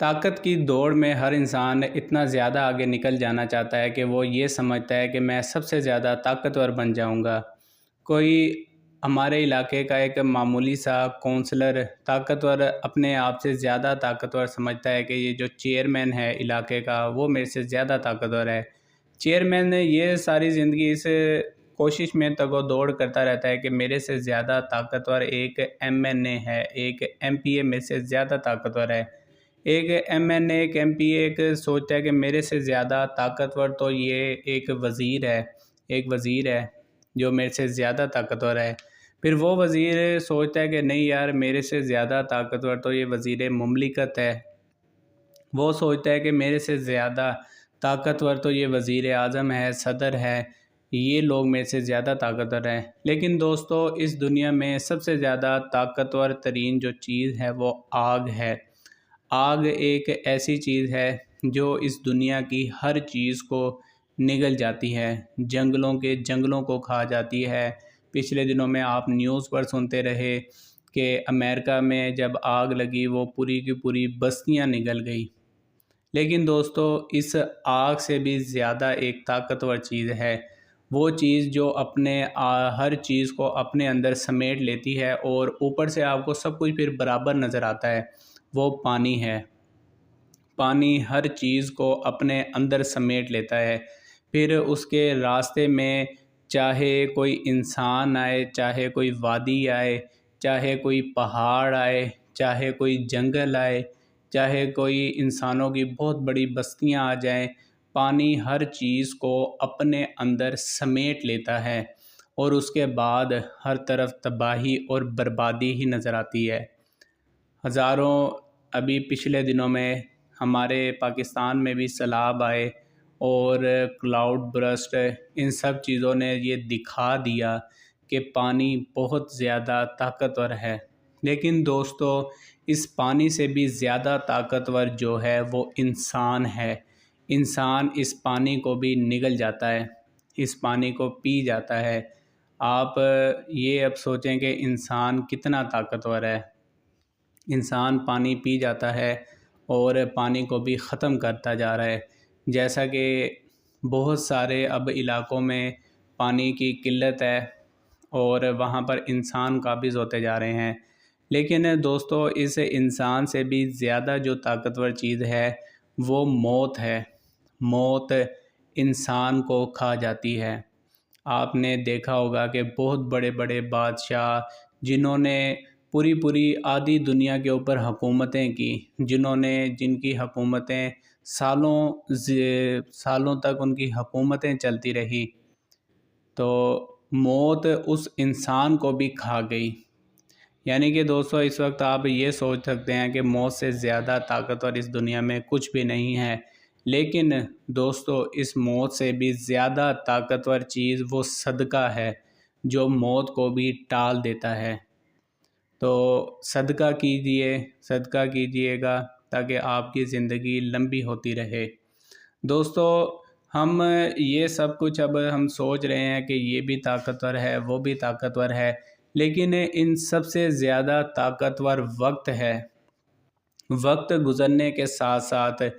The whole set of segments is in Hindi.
ताकत की दौड़ में हर इंसान इतना ज़्यादा आगे निकल जाना चाहता है कि वो ये समझता है कि मैं सबसे ज़्यादा ताकतवर बन जाऊंगा। कोई हमारे इलाके का एक मामूली सा काउंसलर ताकतवर अपने आप से ज़्यादा ताकतवर समझता है कि ये जो चेयरमैन है इलाके का वो मेरे से ज़्यादा ताकतवर है। चेयरमैन ने ये सारी ज़िंदगी इस कोशिश में तगो दौड़ करता रहता है कि मेरे से ज़्यादा ताकतवर एक एमएनए है, एक एमपीए मेरे से ज़्यादा ताकतवर है। एक एमएनए, एक एमपीए एक सोचता है कि मेरे से ज़्यादा ताकतवर तो ये एक वज़ीर है, एक वज़ीर है जो मेरे से ज़्यादा ताकतवर है। फिर वो वज़ीर सोचता है कि नहीं यार, मेरे से ज़्यादा ताकतवर तो ये वज़ीर मुमलिकत है। वो सोचता है कि मेरे से ज़्यादा ताकतवर तो ये वज़ीर आज़म है, सदर है, ये लोग मेरे से ज़्यादा ताकतवर हैं। लेकिन दोस्तों, इस दुनिया में सबसे ज़्यादा ताकतवर तरीन जो चीज़ है वो आग है। आग एक ऐसी चीज़ है जो इस दुनिया की हर चीज़ को निगल जाती है, जंगलों के जंगलों को खा जाती है। पिछले दिनों में आप न्यूज़ पर सुनते रहे कि अमेरिका में जब आग लगी वो पूरी की पूरी बस्तियां निगल गई। लेकिन दोस्तों, इस आग से भी ज़्यादा एक ताकतवर चीज़ है, वो चीज़ जो अपने हर चीज़ को अपने अंदर समेट लेती है और ऊपर से आपको सब कुछ फिर बराबर नज़र आता है, वो पानी है। पानी हर चीज़ को अपने अंदर समेट लेता है। फिर उसके रास्ते में चाहे कोई इंसान आए, चाहे कोई वादी आए, चाहे कोई पहाड़ आए, चाहे कोई जंगल आए, चाहे कोई इंसानों की बहुत बड़ी बस्तियां आ जाएं, पानी हर चीज़ को अपने अंदर समेट लेता है और उसके बाद हर तरफ तबाही और बर्बादी ही नज़र आती है। हज़ारों अभी पिछले दिनों में हमारे पाकिस्तान में भी सैलाब आए और क्लाउड बर्स्ट, इन सब चीज़ों ने ये दिखा दिया कि पानी बहुत ज़्यादा ताकतवर है। लेकिन दोस्तों, इस पानी से भी ज़्यादा ताकतवर जो है वो इंसान है। इंसान इस पानी को भी निगल जाता है, इस पानी को पी जाता है। आप ये अब सोचें कि इंसान कितना ताकतवर है। इंसान पानी पी जाता है और पानी को भी ख़त्म करता जा रहा है। जैसा कि बहुत सारे अब इलाकों में पानी की किल्लत है और वहाँ पर इंसान काबिज़ होते जा रहे हैं। लेकिन दोस्तों, इस इंसान से भी ज़्यादा जो ताकतवर चीज़ है वो मौत है। मौत इंसान को खा जाती है। आपने देखा होगा कि बहुत बड़े बड़े बादशाह, जिन्होंने पूरी पूरी आधी दुनिया के ऊपर हुकूमतें की, जिनकी हुकूमतें सालों तक उनकी हुकूमतें चलती रही, तो मौत उस इंसान को भी खा गई। यानी कि दोस्तों, इस वक्त आप ये सोच सकते हैं कि मौत से ज़्यादा ताकतवर इस दुनिया में कुछ भी नहीं है। लेकिन दोस्तों, इस मौत से भी ज़्यादा ताकतवर चीज़ वो सदका है, जो मौत को भी टाल देता है। तो सदका कीजिए, सदका कीजिएगा ताकि आपकी ज़िंदगी लंबी होती रहे। दोस्तों, हम ये सब कुछ अब हम सोच रहे हैं कि ये भी ताकतवर है, वो भी ताकतवर है, लेकिन इन सबसे ज़्यादा ताकतवर वक्त है। वक्त गुज़रने के साथ साथ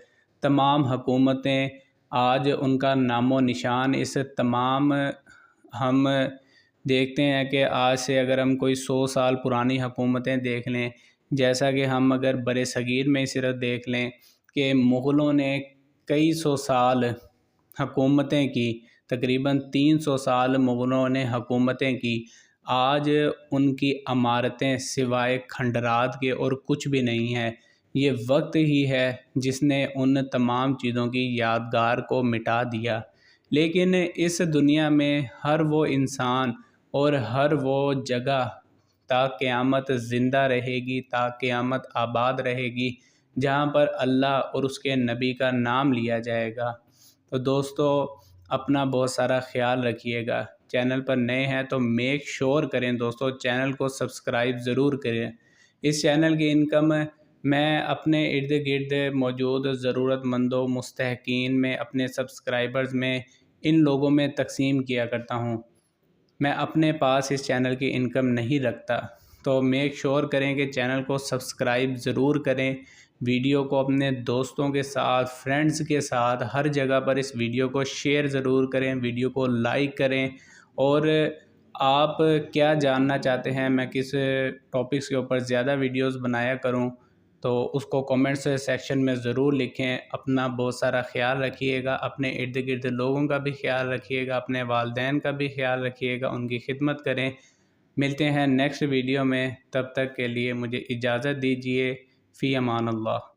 तमाम हुकूमतें आज उनका नामो निशान इस तमाम हम देखते हैं कि आज से अगर हम कोई 100 साल पुरानी हुकूमतें देख लें, जैसा कि हम अगर बरसगीर में सिर्फ देख लें कि मुग़लों ने कई सौ साल हुकूमतें की, तकरीबन 300 साल मुग़लों ने हुकूमतें की। आज उनकी इमारतें सिवाय खंडरात के और कुछ भी नहीं है। ये वक्त ही है जिसने उन तमाम चीज़ों की यादगार को मिटा दिया। लेकिन इस दुनिया में हर वो इंसान और हर वो जगह ता क़यामत ज़िंदा रहेगी, ता क़यामत आबाद रहेगी, जहाँ पर अल्लाह और उसके नबी का नाम लिया जाएगा। तो दोस्तों, अपना बहुत सारा ख़्याल रखिएगा। चैनल पर नए हैं तो मेक श्योर करें दोस्तों, चैनल को सब्सक्राइब ज़रूर करें। इस चैनल की इनकम मैं अपने इर्द गिर्द मौजूद ज़रूरतमंदों, मुस्तहक़ीन में, अपने सब्सक्राइबर्स में, इन लोगों में तकसीम किया करता हूँ। मैं अपने पास इस चैनल की इनकम नहीं रखता। तो मेक श्योर करें कि चैनल को सब्सक्राइब ज़रूर करें, वीडियो को अपने दोस्तों के साथ, फ्रेंड्स के साथ, हर जगह पर इस वीडियो को शेयर ज़रूर करें, वीडियो को लाइक करें। और आप क्या जानना चाहते हैं मैं किस टॉपिक्स के ऊपर ज़्यादा वीडियोस बनाया करूं, तो उसको कमेंट्स सेक्शन में ज़रूर लिखें। अपना बहुत सारा ख्याल रखिएगा, अपने इर्द गिर्द लोगों का भी ख्याल रखिएगा, अपने वालदैन का भी ख्याल रखिएगा, उनकी खिदमत करें। मिलते हैं नेक्स्ट वीडियो में, तब तक के लिए मुझे इजाज़त दीजिए। फ़ी अमान अल्लाह।